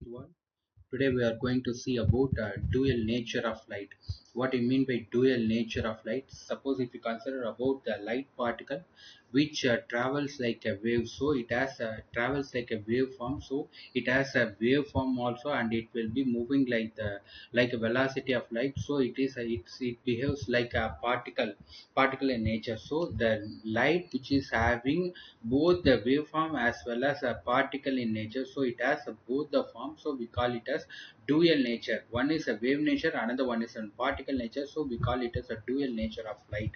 everyone. Today we are going to see about dual nature of light. What do you mean by dual nature of light? Suppose if you consider about the light particle which travels like a wave, so it has travels like a waveform. So it has a waveform also, and it will be moving like a velocity of light. So it behaves like a particle in nature. So the light which is having both the waveform as well as a particle in nature, so it has both the form, so we call it as dual nature. One is a wave nature, another one is a particle nature, so we call it as a dual nature of light.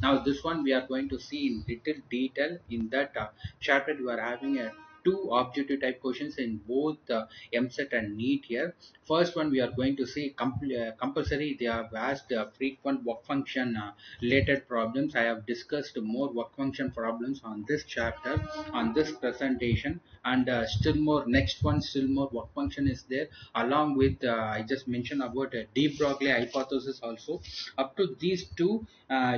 Now this one we are going to see in little detail in that chapter. We are having a two objective type questions in both EAMCET and NEET here. First one we are going to see compulsory. They have asked frequent work function related problems. I have discussed more work function problems on this chapter, on this presentation, and still more next one, still more work function is there, along with I just mentioned about de Broglie hypothesis also. Up to these two,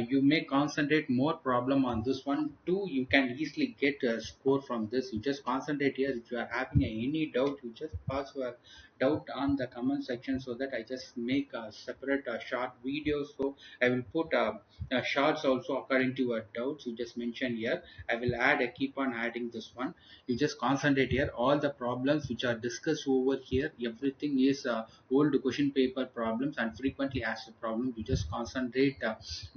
you may concentrate more problem on this one. Two, you can easily get a score from this. You just concentrate here. If you are having any doubt, you just pass your doubt on the comment section, so that I just make a separate short video. So I will put shorts also according to your doubts you just mentioned here. I will add, I keep on adding this one. You just concentrate here. All the problems which are discussed over here, everything is old question paper problems and frequently asked problems. You just concentrate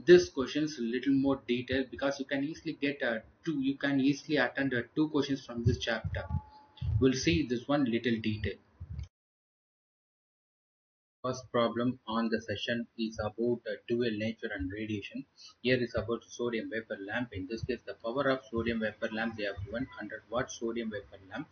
this questions a little more detail, because you can easily get you can easily attend two questions from this chapter. We'll see this one little detail. First problem on the session is about dual nature and radiation. Here is about sodium vapor lamp. In this case, the power of sodium vapor lamp, they have given 100-watt sodium vapor lamp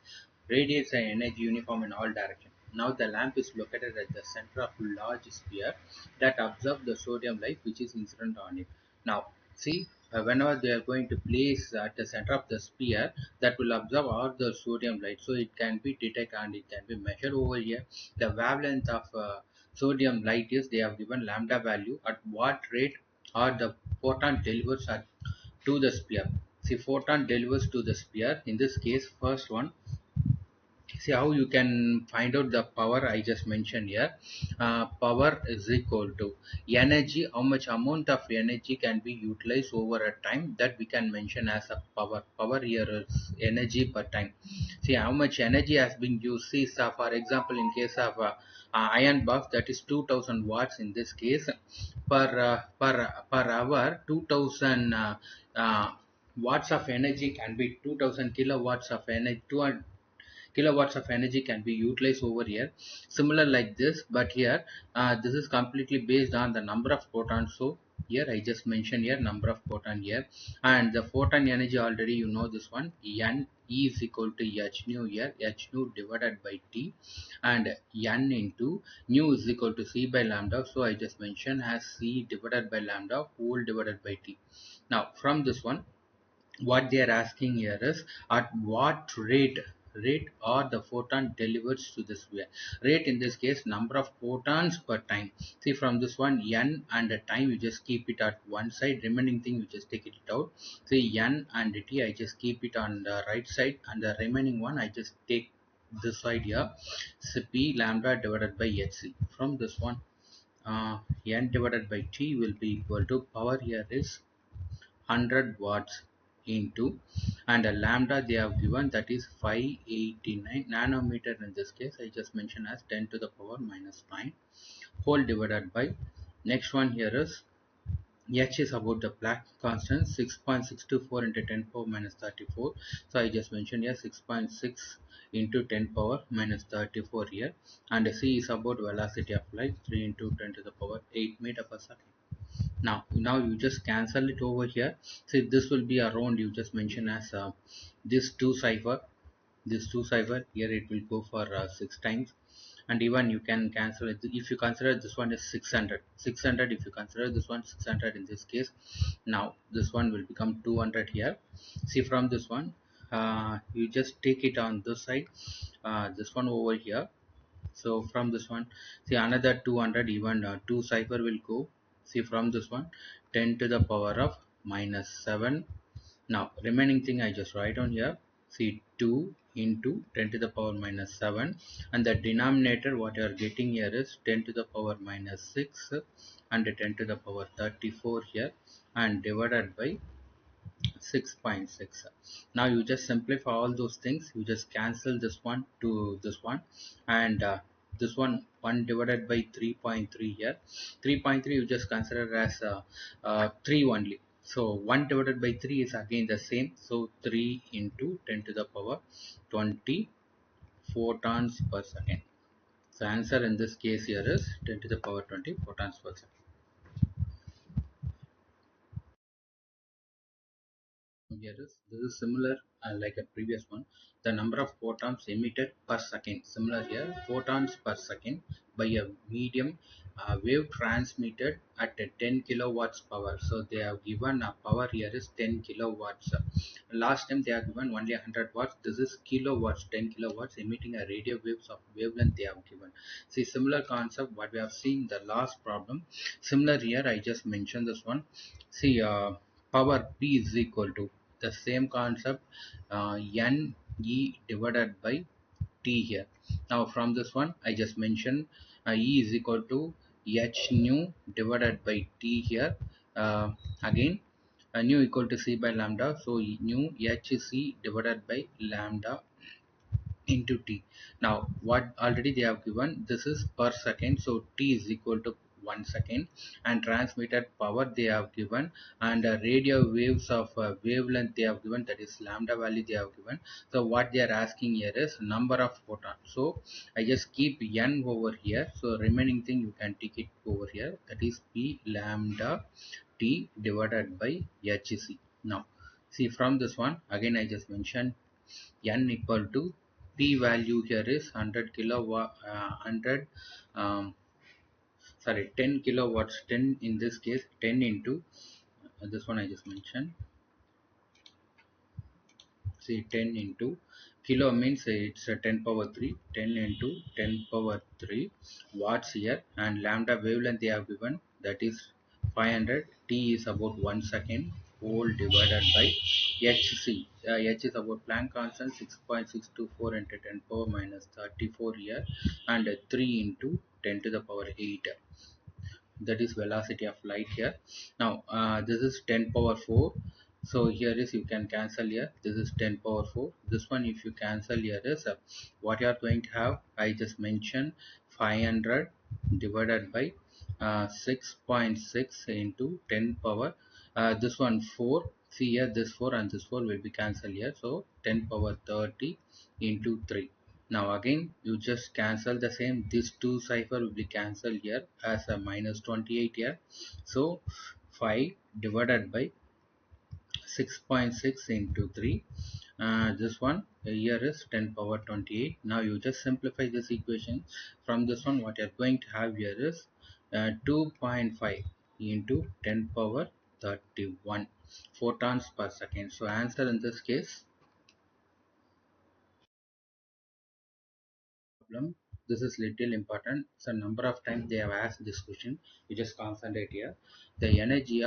radiates an energy uniform in all directions. Now the lamp is located at the center of a large sphere that absorbs the sodium light which is incident on it. Now see, whenever they are going to place at the center of the sphere, that will absorb all the sodium light, so it can be detected and it can be measured over here. The wavelength of sodium light is, they have given lambda value, at what rate or the photon delivers to the sphere. See, photon delivers to the sphere. In this case, first one, see how you can find out the power I just mentioned here. Power is equal to energy, how much amount of energy can be utilized over a time, that we can mention as a power here is energy per time. See how much energy has been used. See, so for example, in case of iron box, that is 2000 watts. In this case, per hour, 2000 watts of energy can be 2000 kilowatts of energy, 200 kilowatts of energy can be utilized over here. Similar like this, but here this is completely based on the number of photons. So here I just mentioned here number of photon here, and the photon energy already you know this one. N E is equal to h nu here, h nu divided by t, and n into nu is equal to c by lambda. So I just mentioned as c divided by lambda whole divided by t. Now from this one, what they are asking here is at what rate or the photon delivers to the sphere. Rate in this case, number of photons per time. See, from this one, n and the time, you just keep it at one side, remaining thing you just take it out. See, n and t, I just keep it on the right side, and the remaining one I just take this side here. So p lambda divided by hc. From this one, n divided by t will be equal to, power here is 100 watts into, and a lambda they have given, that is 589 nanometer. In this case I just mentioned as 10 to the power minus 9 whole divided by, next one here is h is about the Planck constant, 6.624 into 10 power minus 34. So I just mentioned here 6.6 into 10 power minus 34 here, and c is about velocity of light, 3 into 10 to the power 8 meter per second. Now you just cancel it over here. See, this will be around, you just mention as this 2 cipher, this 2 cipher here, it will go for 6 times, and even you can cancel it if you consider this one is 600, if you consider this one 600 in this case. Now this one will become 200 here. See, from this one, you just take it on this side, this one over here. So from this one, see, another 200, even 2 cipher will go. See, from this one, 10 to the power of minus 7. Now remaining thing I just write on here. See, 2 into 10 to the power minus 7, and the denominator what you are getting here is 10 to the power minus 6 and 10 to the power 34 here, and divided by 6.6. Now you just simplify all those things, you just cancel this one to this one, and this one 1 divided by 3.3 here, 3.3 you just consider as 3 only. So 1 divided by 3 is again the same, so 3 into 10 to the power 20 photons per second. So answer in this case here is 10 to the power 20 photons per second. Here is this is similar like a previous one. The number of photons emitted per second, similar here, photons per second by a medium wave transmitted at a 10 kilowatts power. So they have given a power here is 10 kilowatts. Last time they have given only 100 watts. This is kilowatts, 10 kilowatts emitting a radio waves of wavelength they have given. See, similar concept what we have seen the last problem. Similar here, I just mentioned this one. See, power P is equal to the same concept, N E divided by T here. Now from this one I just mentioned E is equal to H nu divided by T here. Again nu equal to C by lambda, so nu H C divided by lambda into T. Now what already they have given, this is per second, so T is equal to 1 second, and transmitted power they have given, and radio waves of wavelength they have given, that is lambda value they have given. So what they are asking here is number of photons, so I just keep N over here, so remaining thing you can take it over here, that is P lambda T divided by HC. Now see, from this one again I just mentioned N equal to P value here is 100 kilowatt, 100 sorry 10 kilowatts, 10 in this case 10 into this one I just mentioned. See, 10 into kilo means it's a 10 power 3, 10 into 10 power 3 watts here, and lambda wavelength they have given, that is 500. T is about 1 second, whole divided by HC. H is about Planck constant, 6.624 into 10 power minus 34 here, and 3 into 10 to the power 8, that is velocity of light here. Now this is 10 power 4, so here is you can cancel here, this is 10 power 4, this one if you cancel here is what you are going to have, I just mentioned 500 divided by 6.6 into 10 power, this one 4, see here this 4 and this 4 will be cancelled here, so 10 power 30 into 3. Now again you just cancel the same, this 2 cipher will be cancelled here as a minus 28 here, so 5 divided by 6.6 into 3, this one here is 10 power 28. Now you just simplify this equation. From this one what you are going to have here is 2.5 into 10 power 31 photons per second. So answer in this case problem. This is little important. So number of times they have asked this question. You just concentrate here. The energy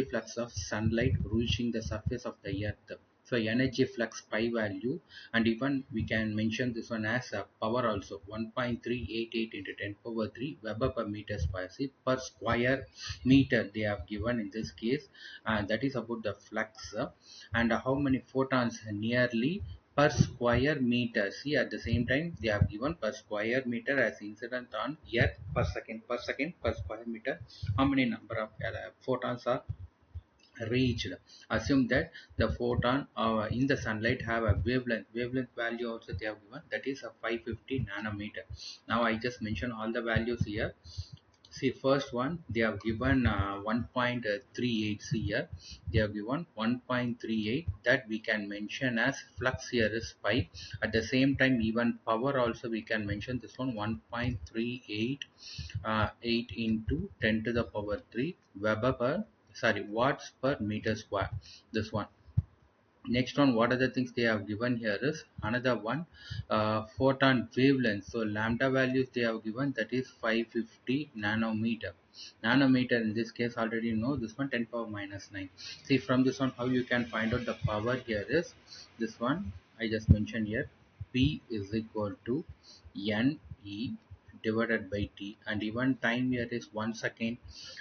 flux of sunlight reaching the surface of the earth. So energy flux pi value, and even we can mention this one as a power also, 1.388 into 10 power 3 Weber per meter square. See, per square meter they have given in this case, and that is about the flux, and how many photons, nearly per square meter. See, at the same time they have given per square meter as incident on earth per second, per square meter, how many number of photons are reached. Assume that the photon in the sunlight have a wavelength value also they have given, that is a 550 nanometer. Now I just mention all the values here. See, first one they have given 1.38. See here they have given 1.38, that we can mention as flux here is pi. At the same time even power also we can mention this one, 1.38 8 into 10 to the power 3 Weber per, sorry, watts per meter square, this one. Next one, what are the things they have given here is another one, photon wavelength. So lambda values they have given, that is 550 nanometer. Nanometer in this case already know this one, 10 power minus 9. See, from this one how you can find out the power here is this one. I just mentioned here P is equal to NE divided by T, and even time here is 1 second,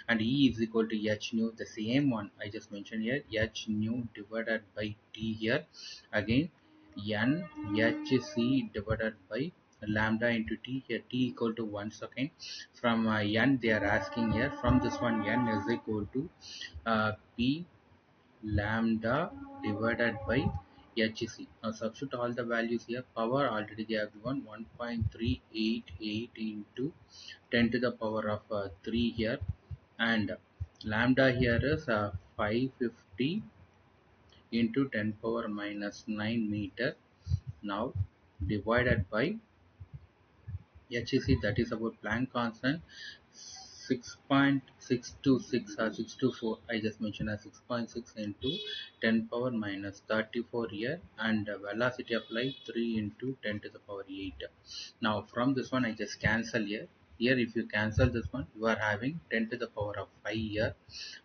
and E is equal to H nu, the same one I just mentioned here, H nu divided by T here, again N HC divided by lambda into T, here T equal to 1 second. From N they are asking here, from this one N is equal to P lambda divided by HC. Now substitute all the values here. Power already they have given 1.388 into 10 to the power of 3 here, and lambda here is 550 into 10 power minus 9 meter. Now divided by HEC, that is about Planck constant 6.626 or 624, I just mentioned as 6.6 into 10 power minus 34 here, and velocity of light 3 into 10 to the power 8. Now from this one I just cancel here. Here if you cancel this one, you are having 10 to the power of 5 here,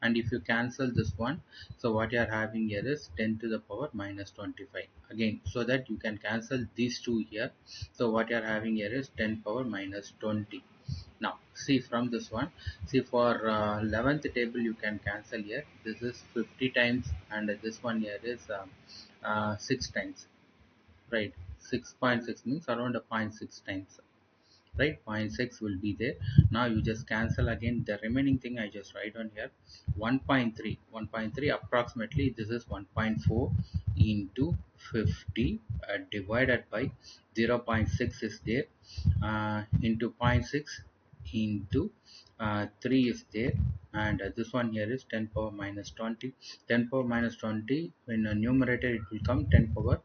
and if you cancel this one, so what you are having here is 10 to the power minus 25 again, so that you can cancel these two here. So what you are having here is 10 power minus 20. Now see from this one, see for 11th table you can cancel here, this is 50 times, and this one here is 6 times, right? 6.6 means around a zero point 0.6 times, right? zero point 0.6 will be there. Now you just cancel again the remaining thing, I just write on here 1.3 approximately, this is 1.4 into 50 divided by 0 0.6 is there, into zero point 0.6 into 3 is there, and this one here is 10 power minus 20. 10 power minus 20 in a numerator it will come 10 power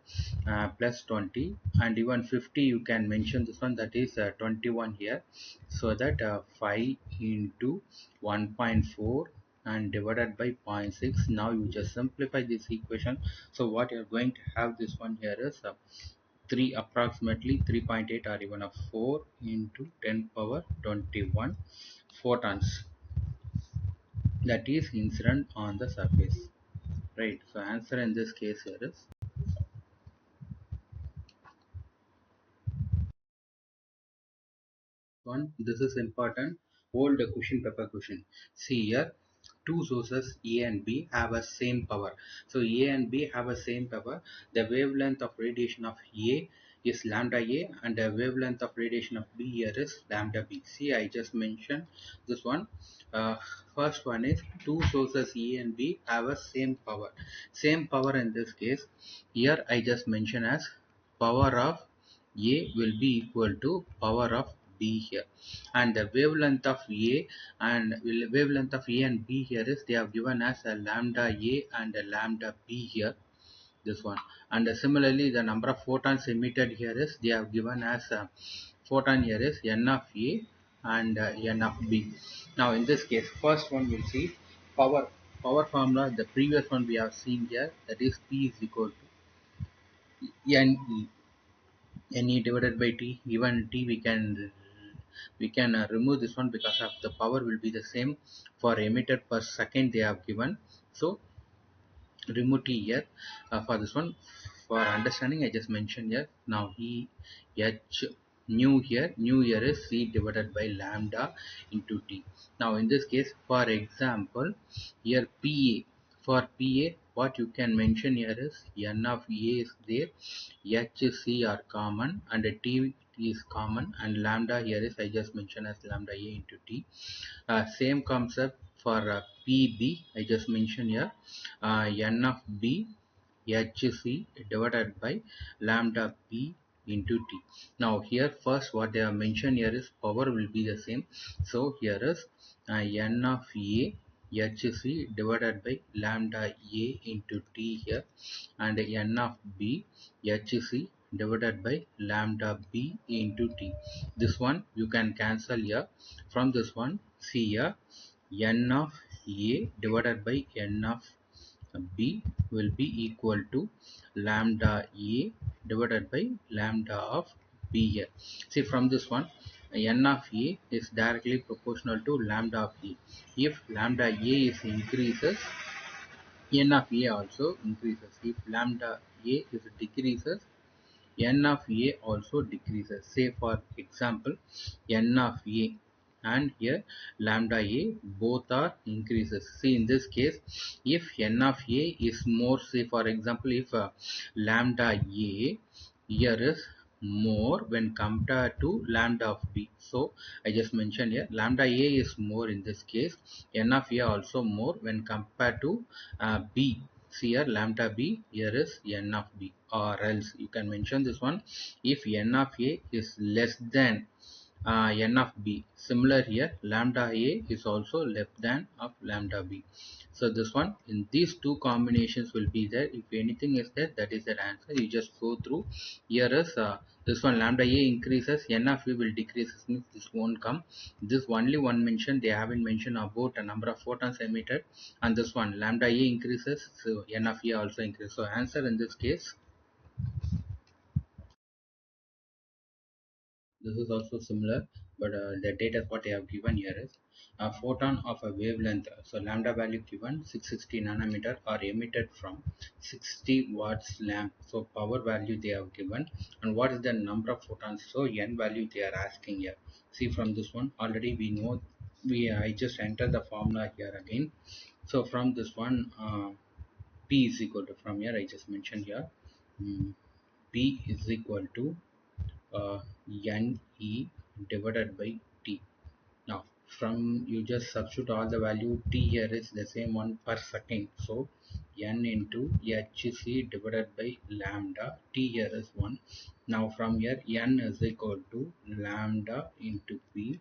plus 20, and even 50 you can mention this one, that is 21 here, so that 5 into 1.4 and divided by zero point 0.6. Now you just simplify this equation, so what you're going to have this one here is 3, approximately 3.8 or even a 4 into 10 power 21 photons, that is incident on the surface, right? So answer in this case here is one. This is important. Hold the question, paper question. See here, two sources A and B have a same power. So A and B have a same power. The wavelength of radiation of A is lambda A, and the wavelength of radiation of B here is lambda B. See, I just mentioned this one. Uh, First one is two sources A and B have a same power. Same power in this case. Here I just mentioned as power of A will be equal to power of B here, and the wavelength of A and wavelength of A and B here is they have given as a lambda A and a lambda B here, this one, and similarly the number of photons emitted here is they have given as a photon here is N of A and N of B. Now in this case, first one we'll see power formula, the previous one we have seen here, that is P is equal to NE Ne divided by T. Even T we can remove this one because of the power will be the same for emitter per second they have given. So remove T here. For this one, for understanding I just mentioned here. Now H nu here is C divided by lambda into T. Now in this case, for example, here PA, for PA what you can mention here is N of A is there, HC are common, and T is common, and lambda here is I just mentioned as lambda A into T. Same concept for PB, I just mentioned here, N of B HC divided by lambda B into T. Now here first what they have mentioned here is power will be the same. So here is N of A HC divided by lambda A into T here, and N of B HC divided by lambda B into T. This one you can cancel here. From this one, see here, N of A divided by N of B will be equal to lambda A divided by lambda of B here. See from this one, N of A is directly proportional to lambda of A. If lambda A is increases, N of A also increases. If lambda A is decreases, n of a also decreases. Say for example, n of a and here lambda a both are increases. See in this case, if n of a is more, say for example, if lambda a here is more when compared to lambda of b. So I just mentioned here lambda a is more in this case, n of a also more when compared to b. See here lambda b, here is n of b, or else you can mention this one if n of a is less than n of b. Similar here, lambda a is also less than of lambda b. So this one, in these two combinations will be there. If anything is there, that is the answer. You just go through. Here is this one, lambda a increases, n of a will decrease. Means this won't come. This only one mention. They haven't mentioned about a number of photons emitted. And this one, lambda a increases, so n of a also increases. So answer in this case. This is also similar, but the data what I have given here is a photon of a wavelength. So lambda value given 660 nanometer are emitted from 60 watts lamp. So power value they have given, and what is the number of photons? So n value they are asking here. See from this one already we know. I just enter the formula here again. So from this one, P is equal to, from here I just mentioned here, P is equal to NE divided by T. Now from you just substitute all the value. T here is the same one per second, so N into HC divided by lambda. T here is 1. Now from here N is equal to lambda into P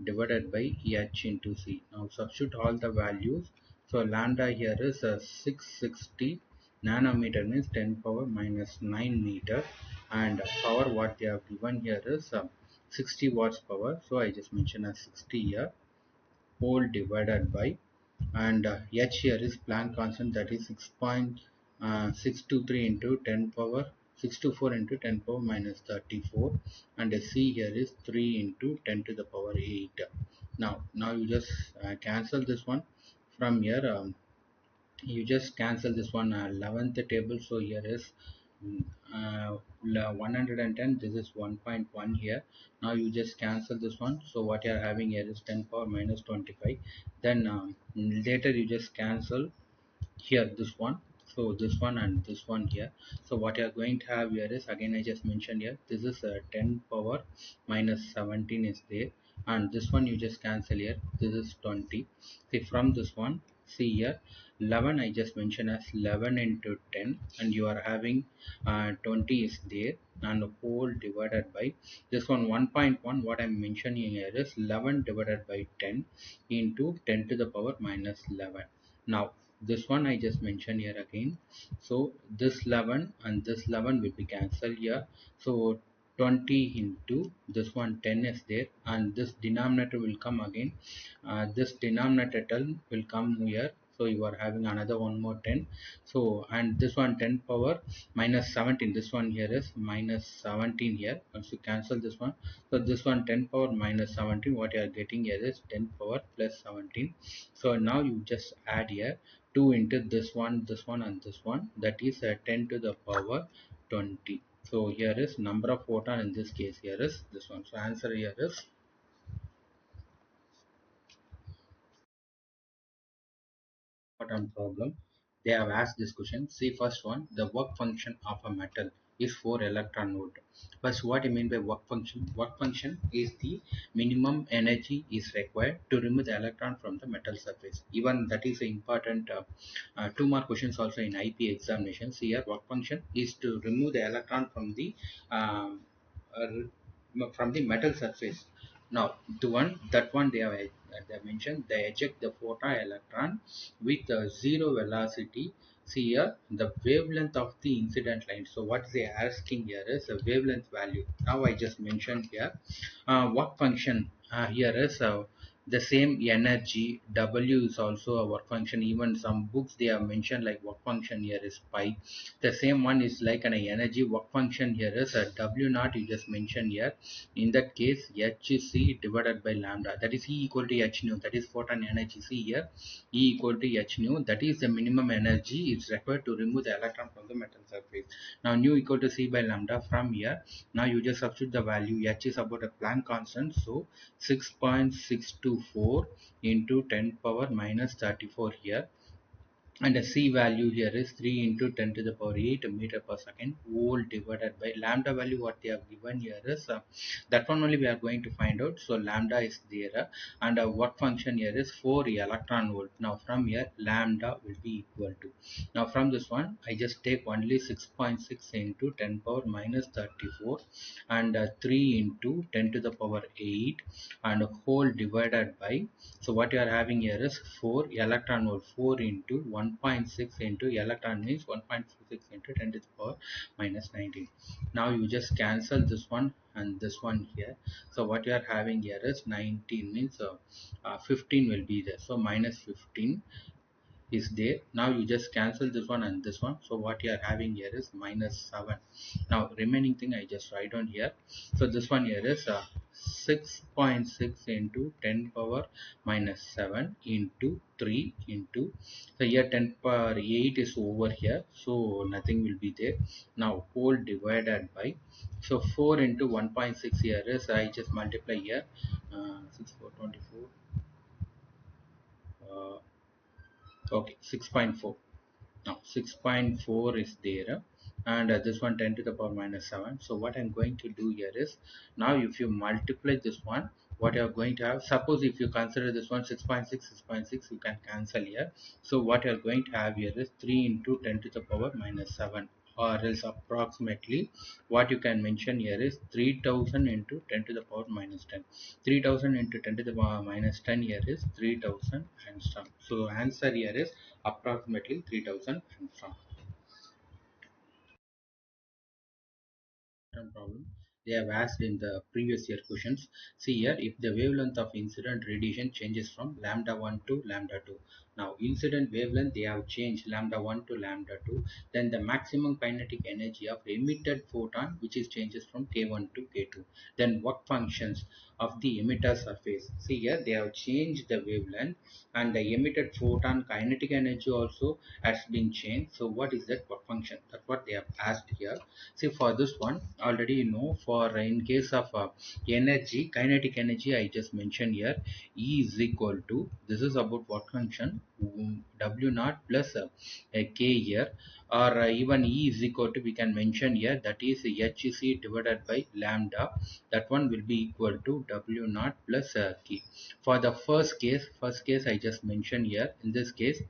divided by H into C. Now substitute all the values. So lambda here is 660 nanometer, means 10 power minus 9 meter, and power what they have given here is 60 watts power. So I just mentioned as 60 here, whole divided by, and H here is Planck constant, that is 6.623 into 10 power 624 into 10 power minus 34, and C here is 3 into 10 to the power 8. Now you just cancel this one. From here you just cancel this one, 11th table. So here is mm, uh, 110, this is 1.1 here. Now you just cancel this one. So what you are having here is 10 power minus 25. Then later you just cancel here this one, so this one and this one here. So what you are going to have here is, again I just mentioned here, this is 10 power minus 17 is there, and this one you just cancel here, this is 20. See from this one, see here 11 I just mentioned as 11 into 10, and you are having 20 is there, and whole divided by this one 1.1. what I'm mentioning here is 11 divided by 10 into 10 to the power minus 11. Now this one I just mentioned here again. So this 11 and this 11 will be cancelled here. So 20 into this one 10 is there, and this denominator will come again. This denominator term will come here. So you are having another one more 10. So and this one 10 power minus 17. This one here is minus 17 here. Once you cancel this one, so this one 10 power minus 17. What you are getting here is 10 power plus 17. So now you just add here 2 into this one and this one, that is 10 to the power 20. So here is number of photon, in this case here is this one. So answer here is important problem. They have asked this question. See first one, the work function of a metal is 4 electron volt. First, what you mean by work function? Work function is the minimum energy is required to remove the electron from the metal surface. Even that is important. Two more questions also in IP examinations. Here, work function is to remove the electron from the metal surface. Now, the one that one they have mentioned, they eject the photon electron with zero velocity. See here the wavelength of the incident line. So what they are asking here is a wavelength value. Now I just mentioned here work function here is the same energy W is also a work function. Even some books they have mentioned like work function here is pi. The same one is like an energy work function here is a W naught you just mentioned here. In that case H is C divided by lambda, that is E equal to H nu, that is photon energy. See here, E equal to H nu, that is the minimum energy is required to remove the electron from the metal surface. Now nu equal to C by lambda. From here now you just substitute the value. H is about a Planck constant, so 6.624 into 10 power minus 34 here, and the C value here is 3 into 10 to the power 8 meter per second whole divided by lambda value. What they have given here is that one only we are going to find out. So lambda is there, and work function here is 4 electron volt. Now from here lambda will be equal to, now from this one I just take only 6.6 into 10 power minus 34 and 3 into 10 to the power 8 and whole divided by, so what you are having here is 4 electron volt. 4 into 1.6 into electron means 1.6 into 10 to the power minus 19. Now you just cancel this one and this one here. So what you are having here is 19 means 15 will be there. So minus 15 is there. Now you just cancel this one and this one. So what you are having here is minus 7. Now remaining thing I just write on here. So this one here is 6.6 into 10 power minus 7 into 3 into, so here 10 power 8 is over here, so nothing will be there. Now whole divided by, so 4 into 1.6 here is I just multiply here, 6 4 24, okay 6.4. Now 6.4 is there, and this one 10 to the power minus 7. So what I'm going to do here is, now if you multiply this one, what you are going to have, suppose if you consider this one 6.6 6.6, you can cancel here. So what you are going to have here is 3 into 10 to the power minus 7, or else approximately what you can mention here is 3000 into 10 to the power minus 10. 3000 into 10 to the power minus 10 here is 3000 angstrom. So answer here is approximately 3000 angstrom. Problem they have asked in the previous year questions. See here, if the wavelength of incident radiation changes from lambda 1 to lambda 2. Now incident wavelength they have changed lambda 1 to lambda 2, then the maximum kinetic energy of emitted photon which is changes from k1 to k2, then work functions of the emitter surface. See here, they have changed the wavelength and the emitted photon kinetic energy also has been changed. So what is that work function? That's what they have asked here. See for this one already you know, for in case of energy, kinetic energy I just mentioned here, E is equal to, this is about work function, W naught plus a K here, or even E is equal to, we can mention here, that is HC divided by lambda, that one will be equal to W naught plus K. For the first case I just mentioned here, in this case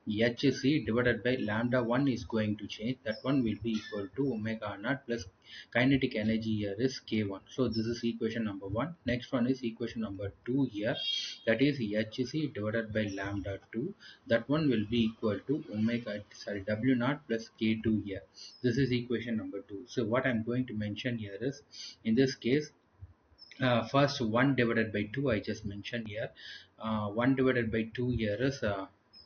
HC divided by lambda 1 is going to change, that one will be equal to omega naught plus kinetic energy here is K1. So this is equation number 1. Next one is equation number 2 here, that is HC divided by lambda 2, that one will be equal to omega, sorry, W naught plus K2 here. This is equation number 2. So what I'm going to mention here is, in this case first 1 divided by 2 I just mentioned here, 1 divided by 2 here is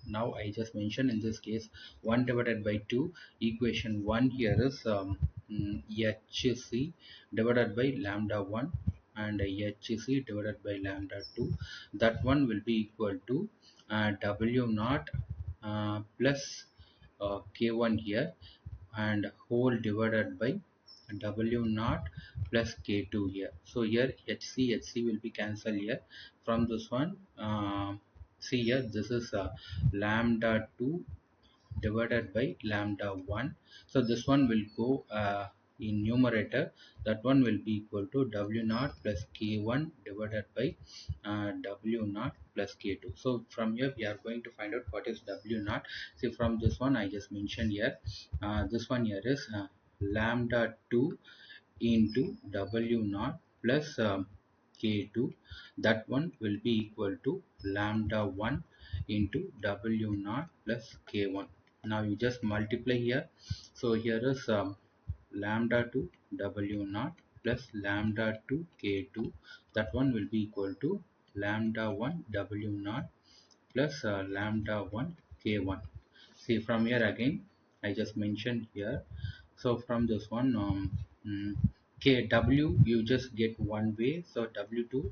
now I just mentioned in this case 1 divided by 2, equation 1 here is HC divided by lambda 1 and HC divided by lambda 2, that one will be equal to W naught plus K1 here and whole divided by W naught plus K2 here. So here HC will be cancelled here. From this one, see here, this is lambda 2 divided by lambda 1. So this one will go in numerator, that one will be equal to W naught plus K1 divided by W naught plus K2. So from here we are going to find out what is W naught. See from this one I just mentioned here, this one here is lambda 2 into W naught plus K2, that one will be equal to lambda 1 into W naught plus K1. Now you just multiply here. So here is lambda 2 W naught plus lambda 2 K2, that one will be equal to lambda 1 W naught plus lambda 1 K1. See, from here again, I just mentioned here. So from this one, mm, KW, you just get one way. So W2,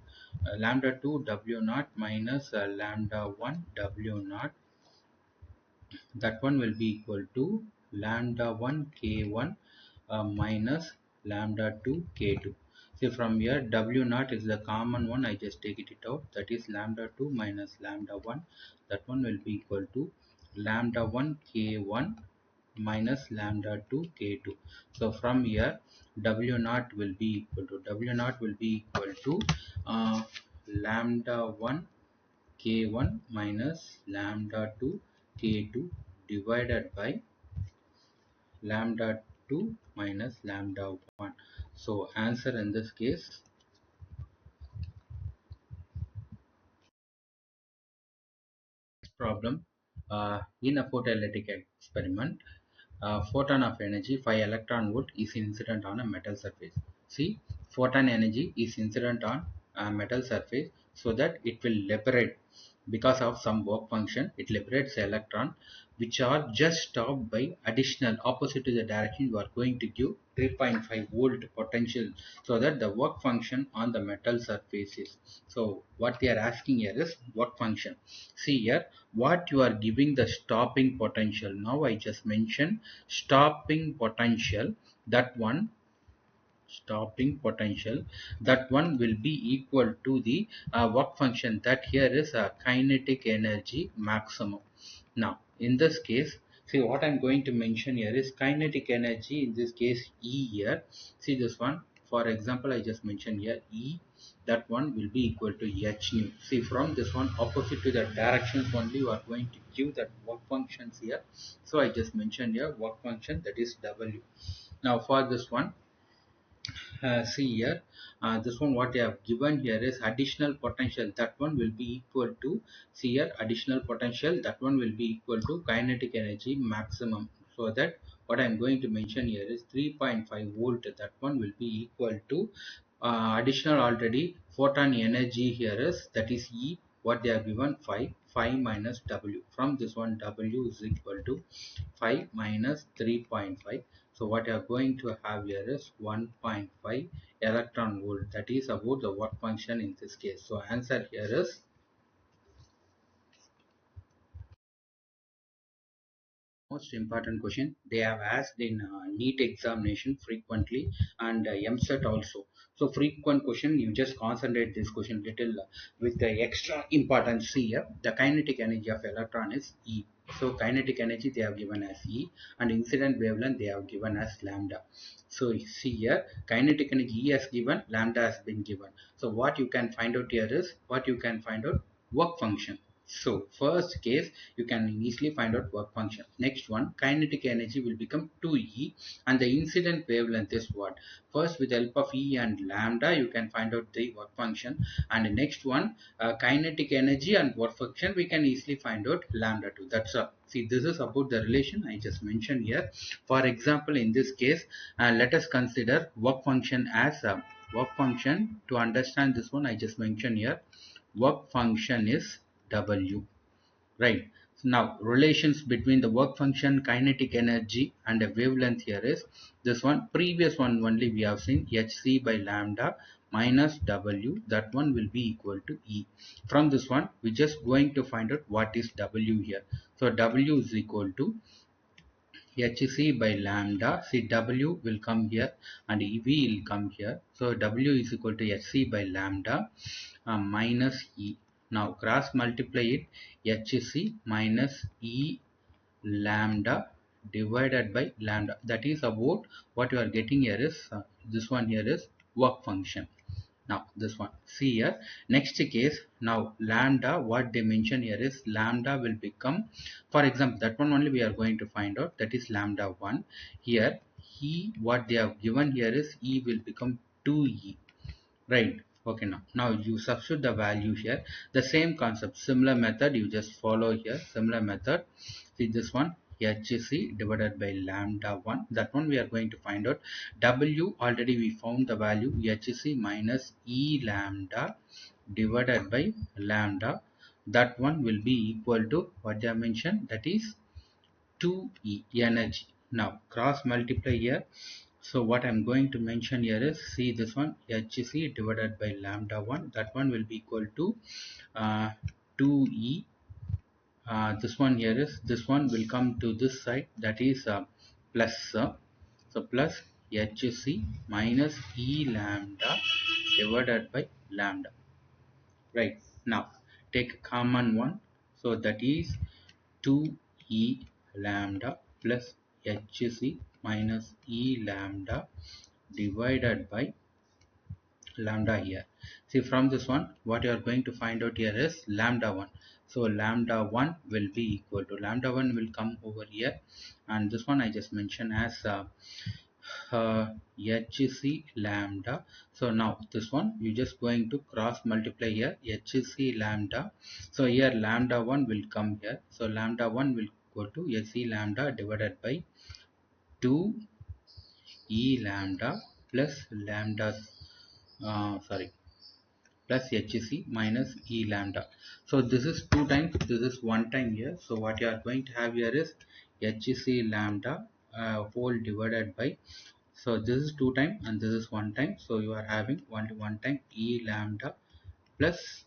lambda 2 W naught minus lambda 1 W naught, that one will be equal to lambda 1 K1 minus lambda 2 K2. See, from here W naught is the common one, I just take it out, that is lambda 2 minus lambda 1, that one will be equal to lambda 1 K1 minus lambda 2 K2. So from here W naught will be equal to lambda 1 K1 minus lambda 2 K2 divided by lambda 2 minus lambda 1. So answer in this case, problem, in a photoelectric experiment, photon of energy 5 electron volt is incident on a metal surface. See, photon energy is incident on a metal surface, so that it will liberate, because of some work function, it liberates the electron which are just stopped by additional, opposite to the direction you are going to give 3.5 volt potential, so that the work function on the metal surface is. So what they are asking here is work function. See here, what you are giving the stopping potential. Now I just mentioned stopping potential, that one stopping potential, that one will be equal to the work function, that here is a kinetic energy maximum. Now in this case, see, what I'm going to mention here is kinetic energy, in this case E here. See this one, for example, I just mentioned here E, that one will be equal to h nu. See, from this one, opposite to the directions only, you are going to give that work functions here. So I just mentioned here work function, that is W. Now for this one, see here, this one what they have given here is additional potential, that one will be equal to, see here, additional potential, that one will be equal to kinetic energy maximum. So that what I'm going to mention here is 3.5 volt, that one will be equal to additional already photon energy here is, that is E, what they have given 5 minus W. From this one, W is equal to 5 minus 3.5. So what you are going to have here is 1.5 electron volt. That is about the work function in this case. So answer here is most important question they have asked in NEET examination frequently, and EAMCET also. So frequent question, you just concentrate this question little with the extra importance here. The kinetic energy of electron is E. So kinetic energy they have given as E, and incident wavelength they have given as lambda. So you see here, kinetic energy E has given, lambda has been given. So what you can find out here is, what you can find out, work function. So first case, you can easily find out work function. Next one, kinetic energy will become 2E, and the incident wavelength is what? First, with the help of E and lambda, you can find out the work function. And the next one, kinetic energy and work function, we can easily find out lambda 2. That's all. See, this is about the relation I just mentioned here. For example, in this case, let us consider work function as a work function. To understand this one, I just mentioned here, work function is W, right? So now relations between the work function, kinetic energy and a wavelength here is this one. Previous one only we have seen hc by lambda minus W, that one will be equal to E. From this one we just going to find out what is W here. So W is equal to hc by lambda. See, W will come here and EV will come here. So W is equal to hc by lambda minus E. Now cross multiply it, hc minus E lambda divided by lambda. That is about what you are getting here is this one here is work function. Now this one, see here, next case, now lambda, what they mention here is lambda will become, for example, that one only we are going to find out, that is lambda 1. Here E, what they have given here is E will become 2E, right? Okay, now you substitute the value here, the same concept, similar method you just follow here, similar method. See this one, hc divided by lambda 1, that one we are going to find out. W, already we found the value, hc minus E lambda divided by lambda. That one will be equal to what they have mentioned, that is 2E energy. Now cross multiply here. So what I'm going to mention here is, see this one, HC divided by lambda 1, that one will be equal to 2E. This one here is, this one will come to this side, that is plus, so plus HC minus E lambda divided by lambda. Right, now take a common one, so that is 2E lambda plus HC minus E lambda divided by lambda here. See, from this one, what you are going to find out here is lambda 1. So lambda 1 will be equal to, lambda 1 will come over here, and this one I just mentioned as HC lambda. So now this one you just going to cross multiply here, HC lambda. So here lambda 1 will come here. So lambda 1 will go to HC lambda divided by 2 E lambda plus lambda, sorry, plus HC minus E lambda. So this is 2 times, this is 1 time here. So what you are going to have here is HC lambda whole divided by, so this is 2 time and this is 1 time. So you are having 1 time E lambda plus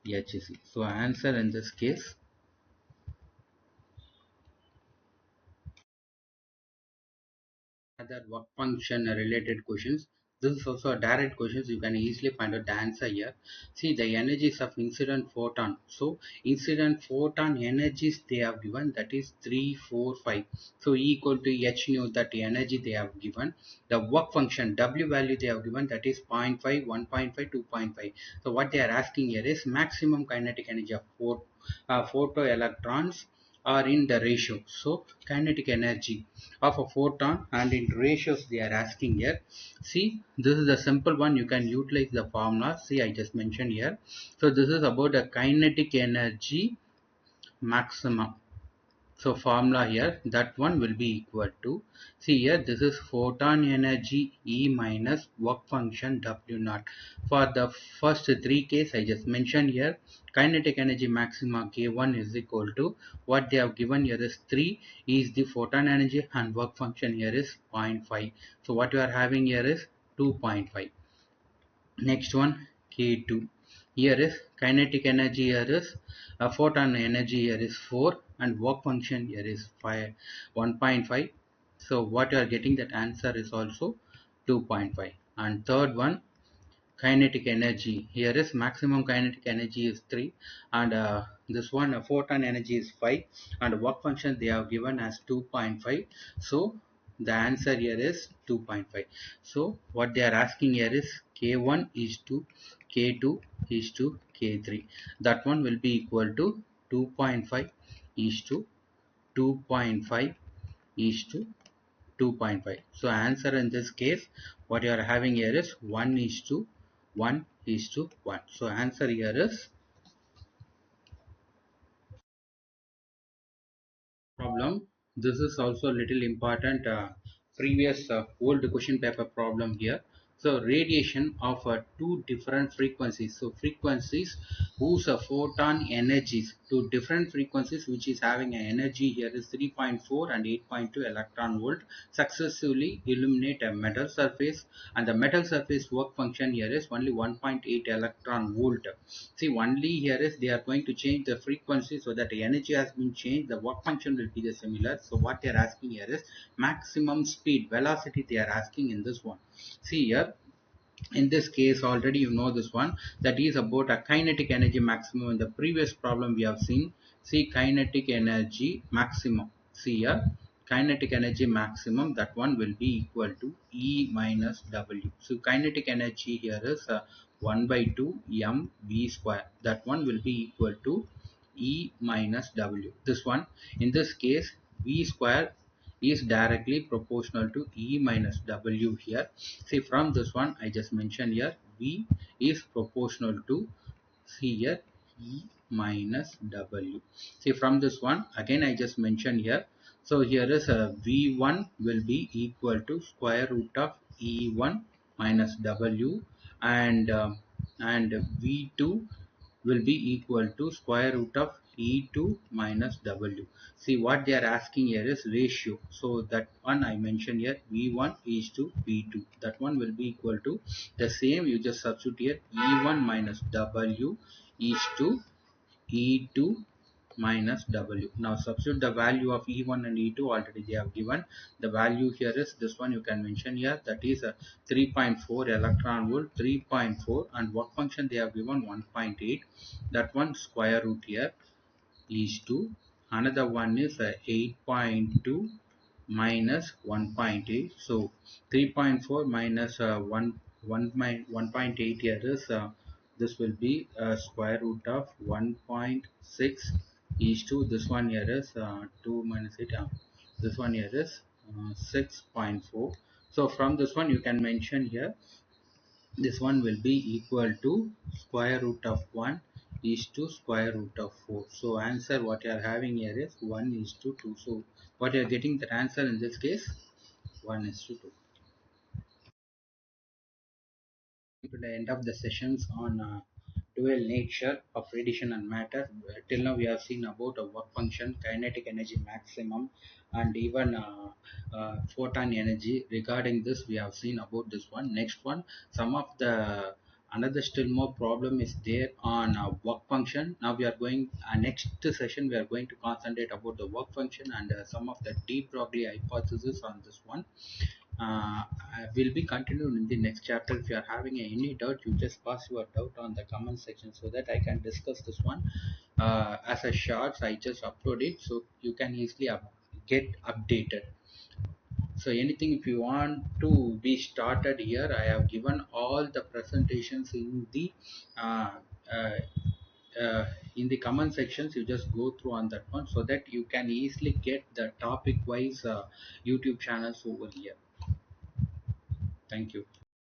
HC. So answer in this case, other work function related questions. This is also a direct questions. You can easily find out the answer here. See the energies of incident photon. So incident photon energies they have given, that is 3, 4, 5. So E equal to H nu, that energy they have given. The work function W value they have given, that is 0.5, 1.5, 2.5. So what they are asking here is maximum kinetic energy of photoelectrons are in the ratio. So kinetic energy of a photon and in ratios they are asking here. See, this is a simple one, you can utilize the formula. See, I just mentioned here. So this is about a kinetic energy maximum. So formula here, that one will be equal to, see here, this is photon energy E minus work function W naught. For the first 3 case I just mentioned here, kinetic energy maxima K1 is equal to, what they have given here is 3 is the photon energy and work function here is 0.5. So what you are having here is 2.5. Next one, K2. Here is kinetic energy, here is photon energy, here is 4, and work function here is 1.5. So what you are getting, that answer is also 2.5. And third one, kinetic energy, here is maximum kinetic energy is 3, and this one photon energy is 5, and work function they have given as 2.5. So the answer here is 2.5. So what they are asking here is K1 is to K2 is to K3, that one will be equal to 2.5 is to 2.5 is to 2.5. So answer in this case, what you are having here is 1 is to 1 is to 1. So answer here is problem. This is also a little important previous old question paper problem here. So radiation of two different frequencies. So frequencies whose photon energies to different frequencies which is having an energy here is 3.4 and 8.2 electron volt successively illuminate a metal surface, and the metal surface work function here is only 1.8 electron volt. See, only here is they are going to change the frequency, so that the energy has been changed, the work function will be the similar. So what they are asking here is maximum speed, velocity they are asking in this one. See here, in this case already you know this one, that is about a kinetic energy maximum. In the previous problem we have seen, see kinetic energy maximum, see here, kinetic energy maximum, that one will be equal to E minus W. So kinetic energy here is 1 by 2 m v square, that one will be equal to E minus W. This one, in this case v square is directly proportional to E minus W here. See, from this one I just mentioned here, V is proportional to, see here, E minus W. See, from this one again I just mentioned here. So here is a V1 will be equal to square root of E1 minus W, and and V2 will be equal to square root of E2 minus W. See, what they are asking here is ratio. So that one I mentioned here, V1 is to V2. That one will be equal to the same. You just substitute here E1 minus W is to E2 minus W. Now substitute the value of E1 and E2, already they have given. The value here is this one, you can mention here, that is a 3.4 electron volt, 3.4, and work function they have given 1.8. That one square root here is 2. Another one is 8.2 minus 1.8. So 3.4 minus 1.8 here is this will be square root of 1.6 is to this one here is 2 minus 8. This one here is 6.4. So from this one you can mention here, this one will be equal to square root of 1 is to square root of 4. So answer what you are having here is 1 is to 2. So what you are getting, the answer in this case 1 is to 2. To the end of the sessions on dual nature of radiation and matter. Till now we have seen about a work function, kinetic energy maximum, and even photon energy. Regarding this we have seen about this one. Next one, some of the another still more problem is there on work function. Now we are going next session we are going to concentrate about the work function and some of the de Broglie hypothesis on this one. Will be continued in the next chapter. If you are having any doubt, you just pass your doubt on the comment section so that I can discuss this one as a shorts. I just upload it so you can easily get updated. So anything if you want to be started here, I have given all the presentations uh, uh, uh, in the comment sections. You just go through on that one so that you can easily get the topic wise YouTube channels over here. Thank you.